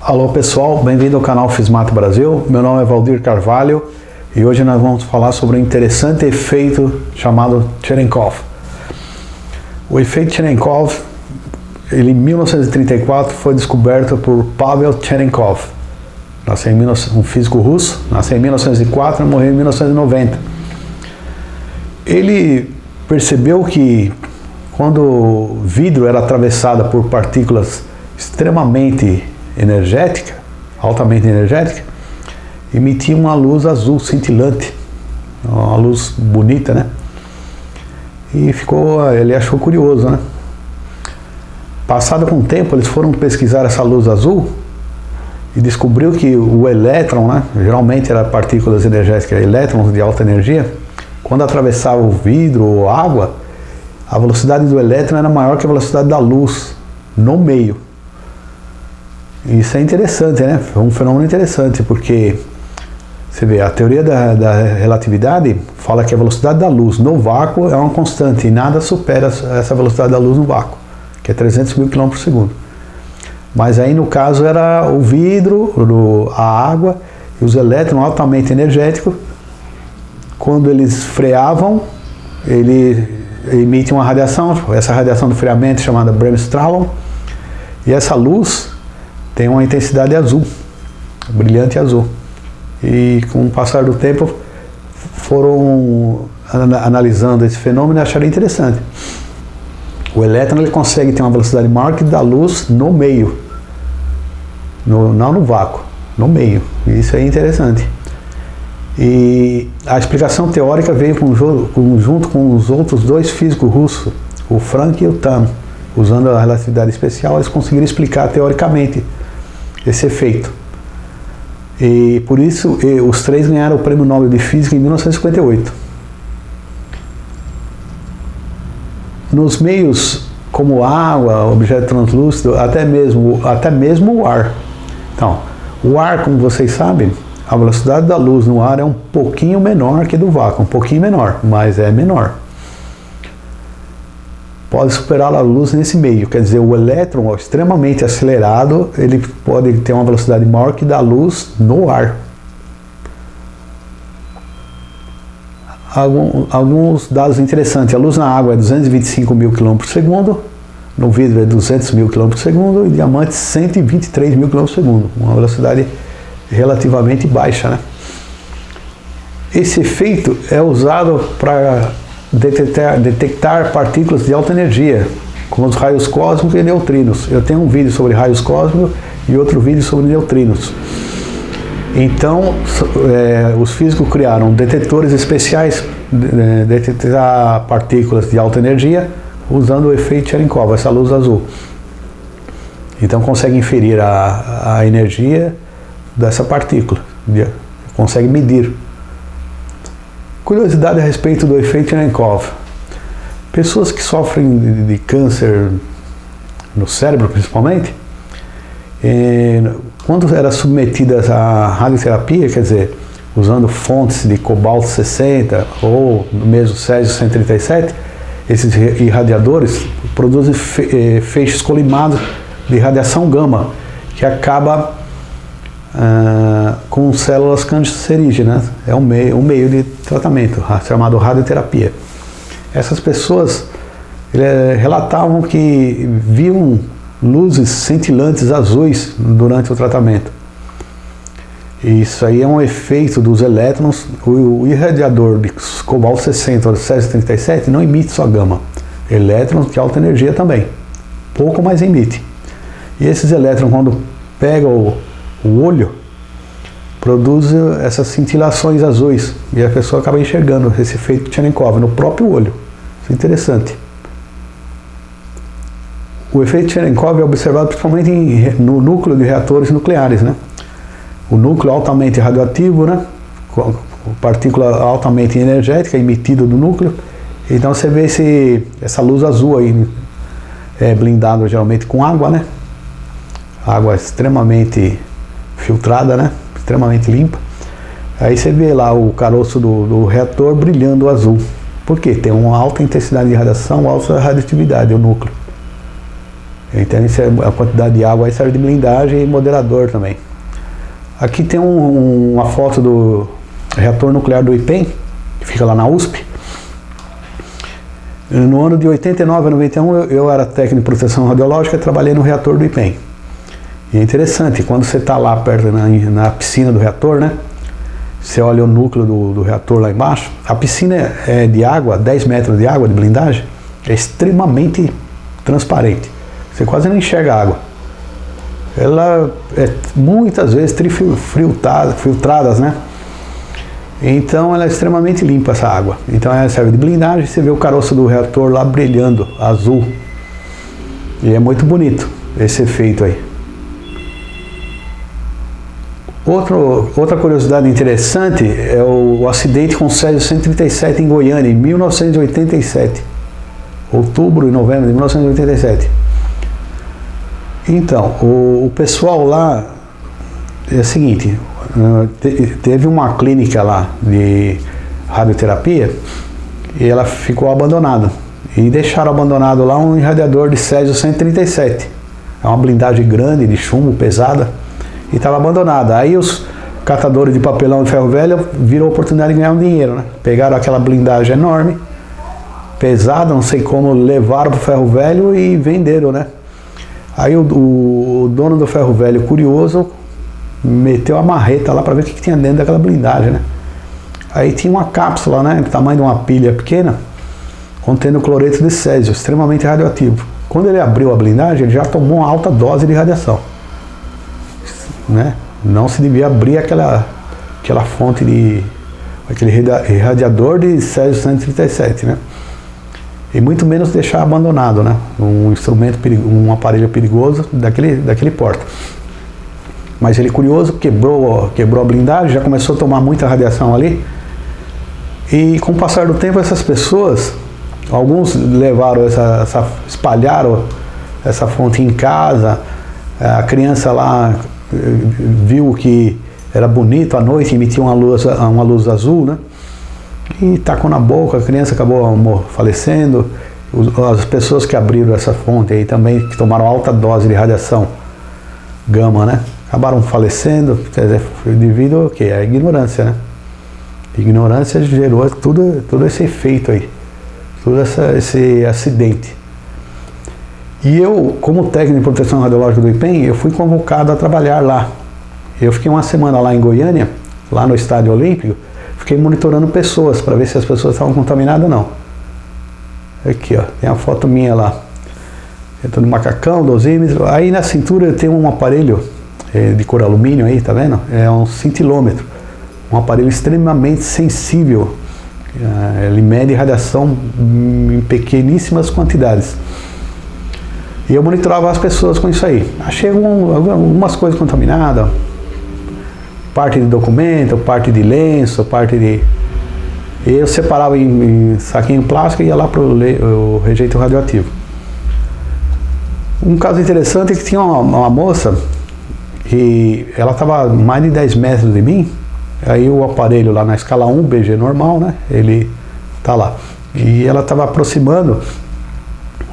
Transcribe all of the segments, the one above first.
Alô pessoal, bem-vindo ao canal Fismato Brasil. Meu nome é Valdir Carvalho e hoje nós vamos falar sobre um interessante efeito chamado Cherenkov. O efeito Cherenkov, ele em 1934 foi descoberto por Pavel Cherenkov. Um físico russo, nasceu em 1904 e morreu em 1990. Ele percebeu que quando o vidro era atravessado por partículas extremamente energética, altamente energética, emitia uma luz azul cintilante, uma luz bonita, né? E ele achou curioso, né? Passado com o tempo, eles foram pesquisar essa luz azul e descobriu que o elétron, né? Geralmente era partículas energéticas, elétrons de alta energia, quando atravessava o vidro ou água, a velocidade do elétron era maior que a velocidade da luz no meio. Isso é interessante, né? É um fenômeno interessante, porque você vê, a teoria da relatividade fala que a velocidade da luz no vácuo é uma constante e nada supera essa velocidade da luz no vácuo, que é 300 mil km por segundo. Mas aí no caso era o vidro, a água e os elétrons altamente energéticos, quando eles freavam, ele emite uma radiação, essa radiação do freamento é chamada Bremsstrahlung, e essa luz tem uma intensidade azul, brilhante azul. E com o passar do tempo foram analisando esse fenômeno e acharam interessante. O elétron ele consegue ter uma velocidade maior que da luz no meio, não no vácuo, no meio. Isso é interessante. E a explicação teórica veio junto com os outros dois físicos russos, o Frank e o Tamm. Usando a relatividade especial, eles conseguiram explicar teoricamente esse efeito. E por isso os três ganharam o Prêmio Nobel de Física em 1958. Nos meios como água, objeto translúcido, até mesmo o ar. Então, o ar, como vocês sabem, a velocidade da luz no ar é um pouquinho menor que do vácuo, um pouquinho menor, mas é menor. Pode superar a luz nesse meio, quer dizer, o elétron extremamente acelerado, ele pode ter uma velocidade maior que da luz no ar. Alguns dados interessantes, a luz na água é 225 mil km por segundo, no vidro é 200 mil km por segundo e diamante 123 mil km por segundo, uma velocidade relativamente baixa, né? Esse efeito é usado para detectar partículas de alta energia, como os raios cósmicos e neutrinos. Eu tenho um vídeo sobre raios cósmicos e outro vídeo sobre neutrinos. Então, os físicos criaram detectores especiais de detectar partículas de alta energia usando o efeito Cherenkov, essa luz azul. Então, consegue inferir a energia dessa partícula, consegue medir. Curiosidade a respeito do efeito Cherenkov. Pessoas que sofrem de câncer no cérebro, principalmente, quando eram submetidas à radioterapia, quer dizer, usando fontes de cobalto 60 ou mesmo césio-137, esses irradiadores produzem feixes colimados de radiação gama, que acaba com células cancerígenas. É um meio de tratamento chamado radioterapia. Essas pessoas relatavam que viam luzes cintilantes azuis durante o tratamento. Isso aí é um efeito dos elétrons. O irradiador de cobalto 60 ou césio 37 não emite só gama, elétrons de alta energia também, pouco mais emite. E esses elétrons, quando pegam o olho, produz essas cintilações azuis e a pessoa acaba enxergando esse efeito Cherenkov no próprio olho. Isso é interessante. O efeito Cherenkov é observado principalmente no núcleo de reatores nucleares, né? O núcleo altamente radioativo, né? Partícula altamente energética emitida do núcleo. Então você vê essa luz azul aí, blindado geralmente com água, né? Água extremamente filtrada, né? Extremamente limpa. Aí você vê lá o caroço do reator brilhando azul. Por quê? Tem uma alta intensidade de radiação, alta radioatividade, o núcleo. Então a quantidade de água aí serve de blindagem e moderador também. Aqui tem uma foto do reator nuclear do IPEM, que fica lá na USP. No ano de 89 a 91 eu era técnico de proteção radiológica e trabalhei no reator do IPEM. E é interessante, quando você está lá perto na piscina do reator, né? Você olha o núcleo do reator lá embaixo, a piscina é de água, 10 metros de água de blindagem, é extremamente transparente. Você quase não enxerga a água. Ela é muitas vezes filtradas, né? Então ela é extremamente limpa, essa água. Então ela serve de blindagem, você vê o caroço do reator lá brilhando, azul. E é muito bonito esse efeito aí. Outra curiosidade interessante é o acidente com o Césio 137 em Goiânia, em 1987. Outubro e novembro de 1987. Então, o pessoal lá, é o seguinte, teve uma clínica lá de radioterapia e ela ficou abandonada. E deixaram abandonado lá um irradiador de Césio 137. É uma blindagem grande, de chumbo, pesada, e estava abandonada. Aí os catadores de papelão de ferro velho viram a oportunidade de ganhar um dinheiro, né? Pegaram aquela blindagem enorme, pesada, não sei como, levaram para o ferro velho e venderam, né? Aí o dono do ferro velho, curioso, meteu a marreta lá para ver o que tinha dentro daquela blindagem, né? Aí tinha uma cápsula, né, do tamanho de uma pilha pequena, contendo cloreto de césio, extremamente radioativo. Quando ele abriu a blindagem, ele já tomou uma alta dose de radiação, né? Não se devia abrir aquela fonte aquele irradiador de Césio 137, né? E muito menos deixar abandonado, né? Um instrumento, um aparelho perigoso daquele porte. Mas ele, curioso, quebrou a blindagem, já começou a tomar muita radiação ali. E com o passar do tempo, essas pessoas, alguns levaram espalharam essa fonte em casa. A criança lá viu que era bonito à noite, emitia uma luz azul, né? E tacou na boca, a criança acabou falecendo. As pessoas que abriram essa fonte aí também, que tomaram alta dose de radiação gama, né? Acabaram falecendo, quer dizer, devido ao quê? À ignorância, né? A ignorância gerou todo esse efeito aí, todo esse acidente. E eu, como técnico de proteção radiológica do IPEM, eu fui convocado a trabalhar lá. Eu fiquei uma semana lá em Goiânia, lá no Estádio Olímpico, fiquei monitorando pessoas para ver se as pessoas estavam contaminadas ou não. Aqui, ó, tem a foto minha lá. Eu tô no macacão, dosímetro. Aí na cintura tem um aparelho de cor alumínio aí, tá vendo? É um cintilômetro. Um aparelho extremamente sensível. Ele mede radiação em pequeníssimas quantidades. E eu monitorava as pessoas com isso aí. Achei algumas coisas contaminadas. Parte de documento, parte de lenço, parte de... E eu separava em saquinho plástico e ia lá para o rejeito radioativo. Um caso interessante é que tinha uma moça que ela estava mais de 10 metros de mim, aí o aparelho lá na escala 1, BG normal, né? Ele tá lá. E ela estava aproximando,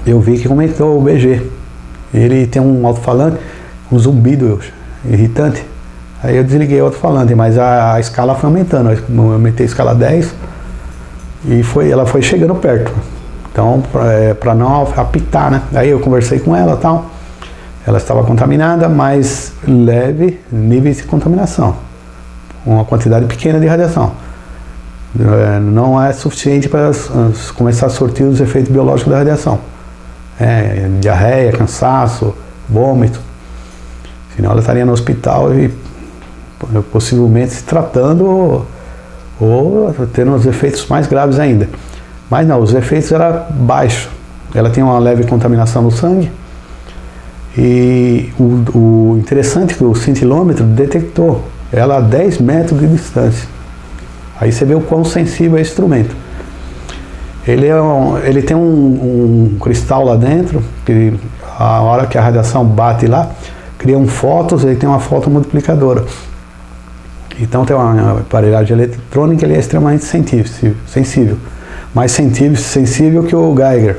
eu vi que aumentou o BG. Ele tem um alto-falante, um zumbido irritante. Aí eu desliguei o alto-falante, mas a escala foi aumentando. Eu aumentei a escala 10 e ela foi chegando perto. Então, para não apitar, né? Aí eu conversei com ela e tal. Ela estava contaminada, mas leve níveis de contaminação. Uma quantidade pequena de radiação. Não é suficiente para começar a surtir os efeitos biológicos da radiação. Diarreia, cansaço, vômito. Senão ela estaria no hospital e possivelmente se tratando ou tendo os efeitos mais graves ainda. Mas não, os efeitos eram baixos. Ela tinha uma leve contaminação no sangue. E o interessante é que o cintilômetro detectou ela a 10 metros de distância. Aí você vê o quão sensível é esse instrumento. Ele tem um cristal lá dentro, que a hora que a radiação bate lá, cria fótons, ele tem uma fotomultiplicadora. Então tem uma aparelhagem eletrônica, ele é extremamente sensível. Mais sensível que o Geiger.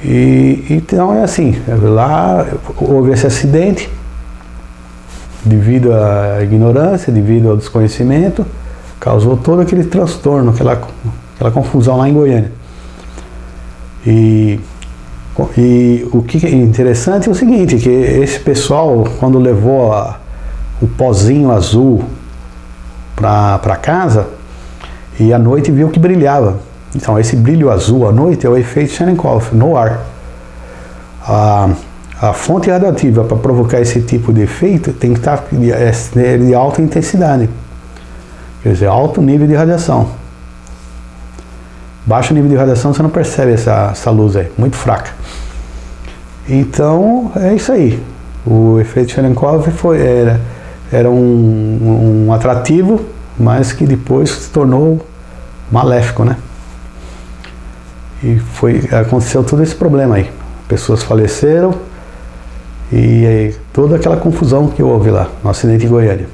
Então é assim, lá houve esse acidente devido à ignorância, devido ao desconhecimento, causou todo aquele transtorno, aquela confusão lá em Goiânia. E o que é interessante é o seguinte, que esse pessoal, quando levou o pozinho azul para casa, e à noite viu que brilhava. Então esse brilho azul à noite é o efeito Cherenkov no ar. A fonte radioativa para provocar esse tipo de efeito tem que estar de alta intensidade, quer dizer, alto nível de radiação. Baixo nível de radiação você não percebe essa luz aí, muito fraca. Então é isso aí. O efeito Cherenkov era um atrativo, mas que depois se tornou maléfico, né? E aconteceu todo esse problema aí. Pessoas faleceram e toda aquela confusão que houve lá no acidente em Goiânia.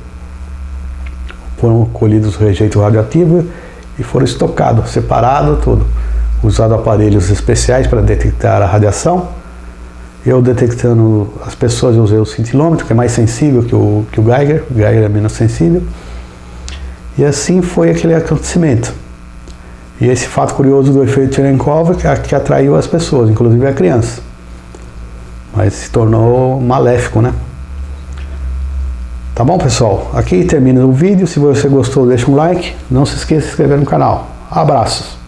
Foram colhidos rejeitos radioativos e foram estocados, separados, tudo. Usado aparelhos especiais para detectar a radiação. Eu detectando as pessoas, eu usei o cintilômetro, que é mais sensível que o Geiger. O Geiger é menos sensível. E assim foi aquele acontecimento. E esse fato curioso do efeito Cherenkov que atraiu as pessoas, inclusive a criança. Mas se tornou maléfico, né? Tá bom, pessoal? Aqui termina o vídeo. Se você gostou, deixa um like. Não se esqueça de se inscrever no canal. Abraços!